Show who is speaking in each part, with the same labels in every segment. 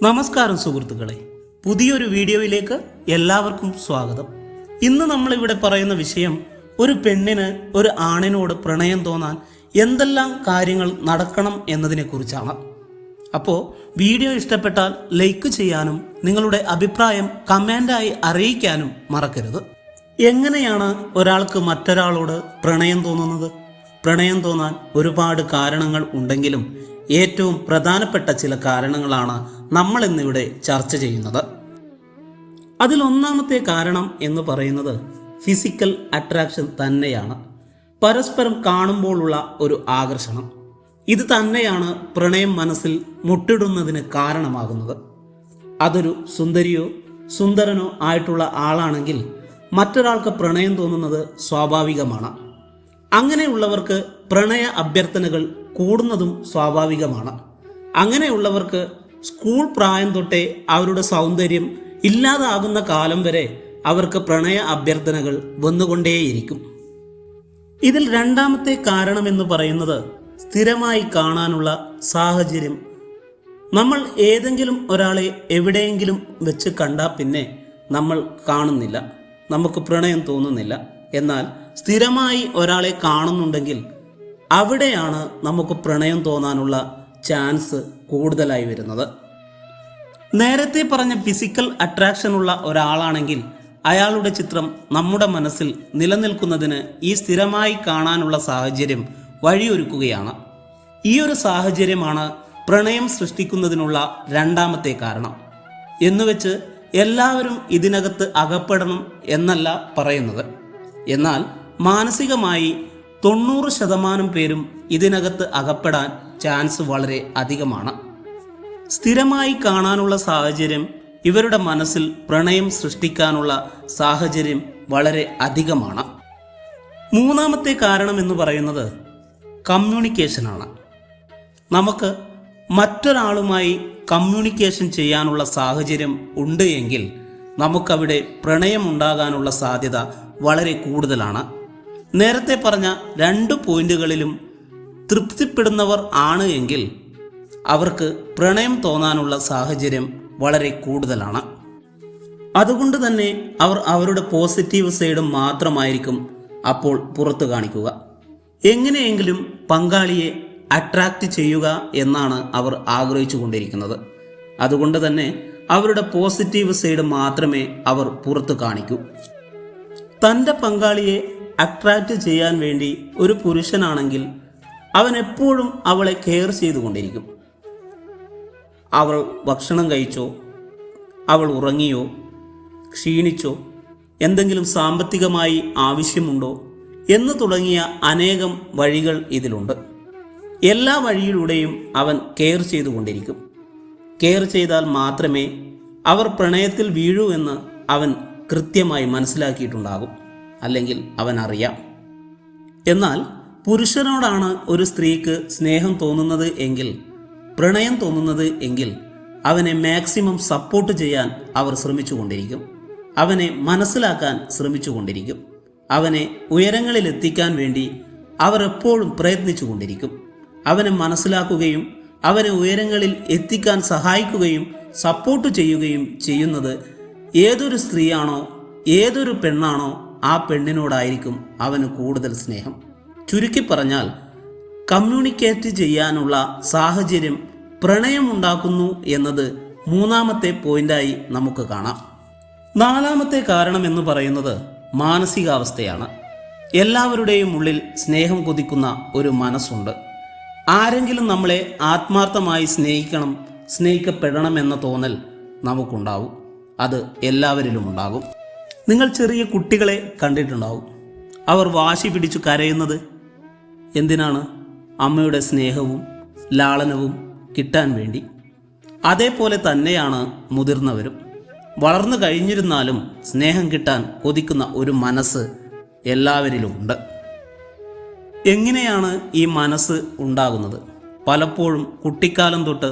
Speaker 1: നമസ്കാരം സുഹൃത്തുക്കളെ, പുതിയൊരു വീഡിയോയിലേക്ക് എല്ലാവർക്കും സ്വാഗതം. ഇന്ന് നമ്മളിവിടെ പറയുന്ന വിഷയം ഒരു പെണ്ണിന് ഒരു ആണിനോട് പ്രണയം തോന്നാൻ എന്തെല്ലാം കാര്യങ്ങൾ നടക്കണം എന്നതിനെക്കുറിച്ചാണ്. അപ്പോൾ വീഡിയോ ഇഷ്ടപ്പെട്ടാൽ ലൈക്ക് ചെയ്യാനും നിങ്ങളുടെ അഭിപ്രായം കമൻ്റായി അറിയിക്കാനും മറക്കരുത്. എങ്ങനെയാണ് ഒരാൾക്ക് മറ്റൊരാളോട് പ്രണയം തോന്നുന്നത്? പ്രണയം തോന്നാൻ ഒരുപാട് കാരണങ്ങൾ ഉണ്ടെങ്കിലും ഏറ്റവും പ്രധാനപ്പെട്ട ചില കാരണങ്ങളാണ് നമ്മൾ ഇന്നിവിടെ ചർച്ച ചെയ്യുന്നത്. അതിലൊന്നാമത്തെ കാരണം എന്ന് പറയുന്നത് ഫിസിക്കൽ അട്രാക്ഷൻ തന്നെയാണ്. പരസ്പരം കാണുമ്പോഴുള്ള ഒരു ആകർഷണം. ഇത് തന്നെയാണ് പ്രണയം മനസ്സിൽ മുട്ടിടുന്നതിന് കാരണമാകുന്നത്. അതൊരു സുന്ദരിയോ സുന്ദരനോ ആയിട്ടുള്ള ആളാണെങ്കിൽ മറ്റൊരാൾക്ക് പ്രണയം തോന്നുന്നത് സ്വാഭാവികമാണ്. അങ്ങനെയുള്ളവർക്ക് പ്രണയ അഭ്യർത്ഥനകൾ കൂടുന്നതും സ്വാഭാവികമാണ്. അങ്ങനെയുള്ളവർക്ക് സ്കൂൾ പ്രായം തൊട്ടേ അവരുടെ സൗന്ദര്യം ഇല്ലാതാകുന്ന കാലം വരെ അവർക്ക് പ്രണയ അഭ്യർത്ഥനകൾ വന്നുകൊണ്ടേയിരിക്കും. ഇതിൽ രണ്ടാമത്തെ കാരണമെന്ന് പറയുന്നത് സ്ഥിരമായി കാണാനുള്ള സാഹചര്യം. നമ്മൾ ഏതെങ്കിലും ഒരാളെ എവിടെയെങ്കിലും വെച്ച് കണ്ടാൽ പിന്നെ നമ്മൾ കാണുന്നില്ല, നമുക്ക് പ്രണയം തോന്നുന്നില്ല. എന്നാൽ സ്ഥിരമായി ഒരാളെ കാണുന്നുണ്ടെങ്കിൽ അവിടെയാണ് നമുക്ക് പ്രണയം തോന്നാനുള്ള ചാൻസ് കൂടുതലായി വരുന്നത്. നേരത്തെ പറഞ്ഞ ഫിസിക്കൽ അട്രാക്ഷൻ ഉള്ള ഒരാളാണെങ്കിൽ അയാളുടെ ചിത്രം നമ്മുടെ മനസ്സിൽ നിലനിൽക്കുന്നതിന് ഈ സ്ഥിരമായി കാണാനുള്ള സാഹചര്യം വഴിയൊരുക്കുകയാണ്. ഈ ഒരു സാഹചര്യമാണ് പ്രണയം സൃഷ്ടിക്കുന്നതിനുള്ള രണ്ടാമത്തെ കാരണം. എന്നുവെച്ച് എല്ലാവരും ഇതിനകത്ത് അകപ്പെടണം എന്നല്ല പറയുന്നത്. എന്നാൽ മാനസികമായി 90% പേരും ഇതിനകത്ത് അകപ്പെടാൻ ചാൻസ് വളരെ അധികമാണ്. സ്ഥിരമായി കാണാനുള്ള സാഹചര്യം ഇവരുടെ മനസ്സിൽ പ്രണയം സൃഷ്ടിക്കാനുള്ള സാഹചര്യം വളരെ അധികമാണ്. മൂന്നാമത്തെ കാരണം എന്ന് പറയുന്നത് കമ്മ്യൂണിക്കേഷനാണ്. നമുക്ക് മറ്റൊരാളുമായി കമ്മ്യൂണിക്കേഷൻ ചെയ്യാനുള്ള സാഹചര്യം ഉണ്ട് എങ്കിൽ നമുക്കവിടെ പ്രണയം ഉണ്ടാകാനുള്ള സാധ്യത വളരെ കൂടുതലാണ്. നേരത്തെ പറഞ്ഞ 2 പോയിന്റുകളിലും തൃപ്തിപ്പെടുന്നവർ ആണ് എങ്കിൽ അവർക്ക് പ്രണയം തോന്നാനുള്ള സാഹചര്യം വളരെ കൂടുതലാണ്. അതുകൊണ്ട് തന്നെ അവർ അവരുടെ പോസിറ്റീവ് സൈഡ് മാത്രമായിരിക്കും അപ്പോൾ പുറത്തു കാണിക്കുക. എങ്ങനെയെങ്കിലും പങ്കാളിയെ അട്രാക്റ്റ് ചെയ്യുക എന്നാണ് അവർ ആഗ്രഹിച്ചു കൊണ്ടിരിക്കുന്നത്. അതുകൊണ്ട് തന്നെ അവരുടെ പോസിറ്റീവ് സൈഡ് മാത്രമേ അവർ പുറത്തു കാണിക്കൂ. തൻ്റെ പങ്കാളിയെ അട്രാക്റ്റ് ചെയ്യാൻ വേണ്ടി ഒരു പുരുഷനാണെങ്കിൽ അവൻ എപ്പോഴും അവളെ കെയർ ചെയ്തുകൊണ്ടിരിക്കും. അവൾ ഭക്ഷണം കഴിച്ചോ, അവൾ ഉറങ്ങിയോ, ക്ഷീണിച്ചോ, എന്തെങ്കിലും സാമ്പത്തികമായി ആവശ്യമുണ്ടോ എന്ന് തുടങ്ങിയ അനേകം വഴികൾ ഇതിലുണ്ട്. എല്ലാ വഴിയിലൂടെയും അവൻ കെയർ ചെയ്തുകൊണ്ടിരിക്കും. കെയർ ചെയ്താൽ മാത്രമേ അവർ പ്രണയത്തിൽ വീഴൂ എന്ന് അവൻ കൃത്യമായി മനസ്സിലാക്കിയിട്ടുണ്ടാകും, അല്ലെങ്കിൽ അവൻ അറിയാം. എന്നാൽ പുരുഷനോടാണ് ഒരു സ്ത്രീക്ക് സ്നേഹം തോന്നുന്നത് എങ്കിൽ, പ്രണയം തോന്നുന്നത് എങ്കിൽ അവനെ മാക്സിമം സപ്പോർട്ട് ചെയ്യാൻ അവർ ശ്രമിച്ചുകൊണ്ടിരിക്കും. അവനെ മനസ്സിലാക്കാൻ ശ്രമിച്ചുകൊണ്ടിരിക്കും. അവനെ ഉയരങ്ങളിലെത്തിക്കാൻ വേണ്ടി അവർ എപ്പോഴും പ്രയത്നിച്ചു കൊണ്ടിരിക്കും. അവനെ മനസ്സിലാക്കുകയും അവനെ ഉയരങ്ങളിൽ എത്തിക്കാൻ സഹായിക്കുകയും സപ്പോർട്ട് ചെയ്യുകയും ചെയ്യുന്നത് ഏതൊരു സ്ത്രീയാണോ, ഏതൊരു പെണ്ണാണോ ആ പെണ്ണിനോടായിരിക്കും അവന് കൂടുതൽ സ്നേഹം. ചുരുക്കി പറഞ്ഞാൽ കമ്മ്യൂണിക്കേറ്റ് ചെയ്യാനുള്ള സാഹചര്യം പ്രണയമുണ്ടാക്കുന്നു എന്നത് മൂന്നാമത്തെ പോയിന്റായി നമുക്ക് കാണാം. നാലാമത്തെ കാരണം എന്ന് പറയുന്നത് മാനസികാവസ്ഥയാണ്. എല്ലാവരുടെയും ഉള്ളിൽ സ്നേഹം കൊതിക്കുന്ന ഒരു മനസ്സുണ്ട്. ആരെങ്കിലും നമ്മളെ ആത്മാർത്ഥമായി സ്നേഹിക്കണം, സ്നേഹിക്കപ്പെടണം എന്ന തോന്നൽ നമുക്കുണ്ടാവും. അത് എല്ലാവരിലും ഉണ്ടാകും. നിങ്ങൾ ചെറിയ കുട്ടികളെ കണ്ടിട്ടുണ്ടാവും. അവർ വാശി പിടിച്ചു കരയുന്നത് എന്തിനാണ്? അമ്മയുടെ സ്നേഹവും ലാളനവും കിട്ടാൻ വേണ്ടി. അതേപോലെ തന്നെയാണ് മുതിർന്നവരും. വളർന്നു കഴിഞ്ഞിരുന്നാലും സ്നേഹം കിട്ടാൻ കൊതിക്കുന്ന ഒരു മനസ്സ് എല്ലാവരിലുമുണ്ട്. എങ്ങനെയാണ് ഈ മനസ്സ് ഉണ്ടാകുന്നത്? പലപ്പോഴും കുട്ടിക്കാലം തൊട്ട്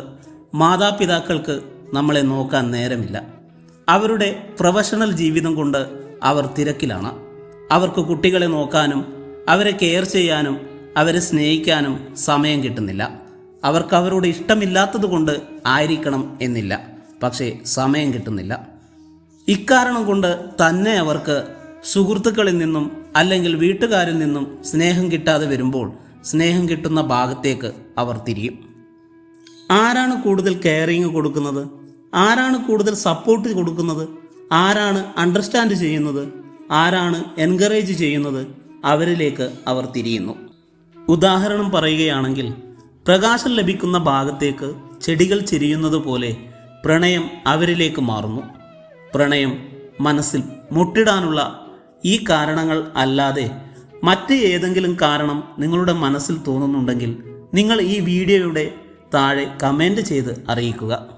Speaker 1: മാതാപിതാക്കൾക്ക് നമ്മളെ നോക്കാൻ നേരമില്ല. അവരുടെ പ്രൊഫഷണൽ ജീവിതം കൊണ്ട് അവർ തിരക്കിലാണ്. അവർക്ക് കുട്ടികളെ നോക്കാനും അവരെ കെയർ ചെയ്യാനും അവരെ സ്നേഹിക്കാനും സമയം കിട്ടുന്നില്ല. അവർക്ക് അവരോട് ഇഷ്ടമില്ലാത്തത് കൊണ്ട് ആയിരിക്കണം എന്നില്ല. പക്ഷേ സമയം കിട്ടുന്നില്ല. ഇക്കാരണം കൊണ്ട് തന്നെ അവർക്ക് സുഹൃത്തുക്കളിൽ നിന്നും അല്ലെങ്കിൽ വീട്ടുകാരിൽ നിന്നും സ്നേഹം കിട്ടാതെ വരുമ്പോൾ സ്നേഹം കിട്ടുന്ന ഭാഗത്തേക്ക് അവർ തിരിയും. ആരാണ് കൂടുതൽ കെയറിങ് കൊടുക്കുന്നത്? ആരാണ് കൂടുതൽ സപ്പോർട്ട് കൊടുക്കുന്നത്? ആരാണ് അണ്ടർസ്റ്റാൻഡ് ചെയ്യുന്നത്? ആരാണ് എൻകറേജ് ചെയ്യുന്നത്? അവരിലേക്ക് അവർ തിരിയുന്നു. ഉദാഹരണം പറയുകയാണെങ്കിൽ, പ്രകാശം ലഭിക്കുന്ന ഭാഗത്തേക്ക് ചെടികൾ ചെരിയുന്നത് പോലെ പ്രണയം അവരിലേക്ക് മാറുന്നു. പ്രണയം മനസ്സിൽ മുട്ടിടാനുള്ള ഈ കാരണങ്ങൾ അല്ലാതെ മറ്റ് ഏതെങ്കിലും കാരണം നിങ്ങളുടെ മനസ്സിൽ തോന്നുന്നുണ്ടെങ്കിൽ നിങ്ങൾ ഈ വീഡിയോയുടെ താഴെ കമൻറ്റ് ചെയ്ത് അറിയിക്കുക.